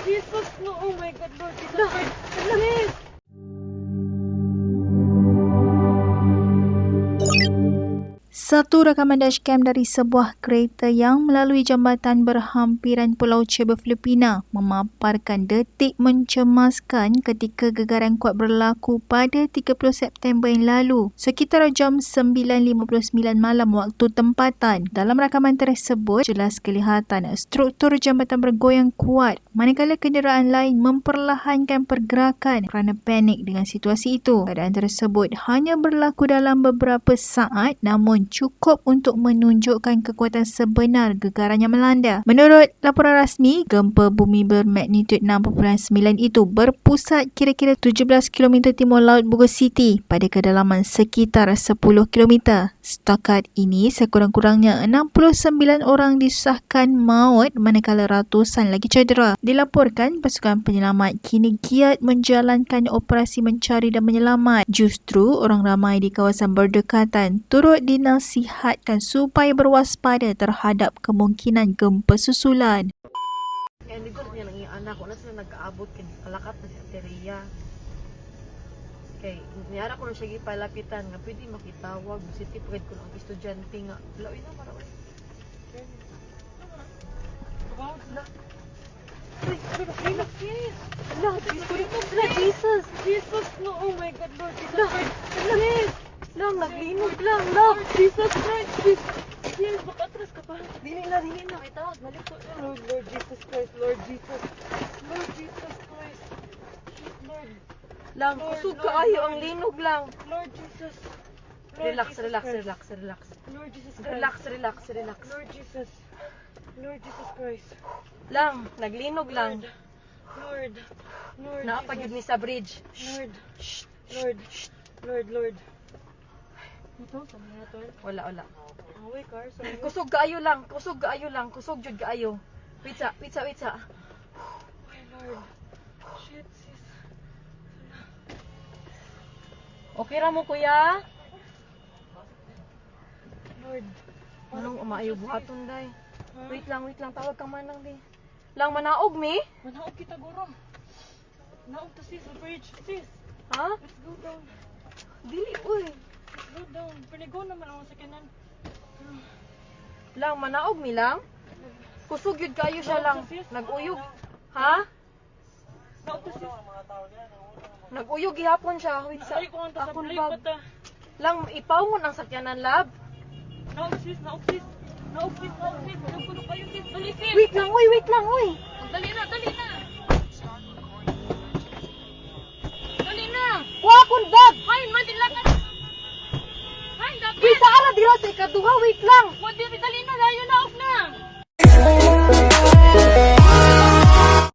Jesus, no. Oh my God, Lord. Jesus Christ. Please. Satu rakaman dashcam dari sebuah kereta yang melalui jambatan berhampiran Pulau Cebu, Filipina memaparkan detik mencemaskan ketika gegaran kuat berlaku pada 30 September yang lalu sekitar jam 9.59 malam waktu tempatan. Dalam rakaman tersebut, jelas kelihatan struktur jambatan bergoyang kuat manakala kenderaan lain memperlahankan pergerakan kerana panik dengan situasi itu. Keadaan tersebut hanya berlaku dalam beberapa saat namun cukup untuk menunjukkan kekuatan sebenar gegaran yang melanda. Menurut laporan rasmi, gempa bumi bermagnitud 6.9 itu berpusat kira-kira 17 km timur laut Bogor City pada kedalaman sekitar 10 km. Setakat ini, sekurang-kurangnya 69 orang disahkan maut manakala ratusan lagi cedera. Dilaporkan pasukan penyelamat kini giat menjalankan operasi mencari dan menyelamat. Justru orang ramai di kawasan berdekatan turut dinasihatkan supaya berwaspada terhadap kemungkinan gempa susulan. Kaya hindi ko niya nang anak ko na sila nag-aabot kay kalakat na si Ateria. Kay niyara ko na siya gipalapitan nga pwede makitawag city pwede ko ang estudyante nga. Lawin na mara. Jesus. Jesus, no. Oh my God, Lord. Jesus Christ. Please. Lang, naglinog lang. Lord, Jesus Christ. Please. Yes, makatras ka pa. Dili na. Itawag, naliko. Lord Jesus Christ. Lord Jesus. Lord Jesus Christ. Lord. Lang, kusog ka ayo ang linog lang. Lord Jesus. Relax. Lord Jesus Christ. Relax. Lord Jesus. Lord Jesus Christ. Lang, naglinog lang. Lord. Naapagid ni sa bridge. Lord. Ito, sa mga to. Wala. Away car, sorry. Kusog kaayo lang. Kusog jud kaayo. Wait sa. Ay, Lord. Shit, sis. Okay ra mo kuya? Lord. Anong umaayo buhaton day? Ha? Wait lang, tawag kang manang di. Lang manaog mi? Manaog kita, guro. Naog to sis, sa bridge. Sis, Ha? let's go down. Dili uy. Let's go down. Panigo naman ako sa kanan. Lang manaog mi lang? Kusog yun kayo siya lang. Nag-uyog. Ha? Naog to sis. Nag-uyog gihapon siya. Wait sa. Ay, kung ang Akon tasablay bag. pa ta. Lang ipawon ang sakyanan lab. Naog sis. Naog sis. Nagpuno kayo sis. Dali sis. Wait lang uy. Dali na. Dali na. Wa akon bag. Hay, madilakan. Hay, dapat. Wait sa ara dira sa ikaduha. Wait lang. Dali na, dayo.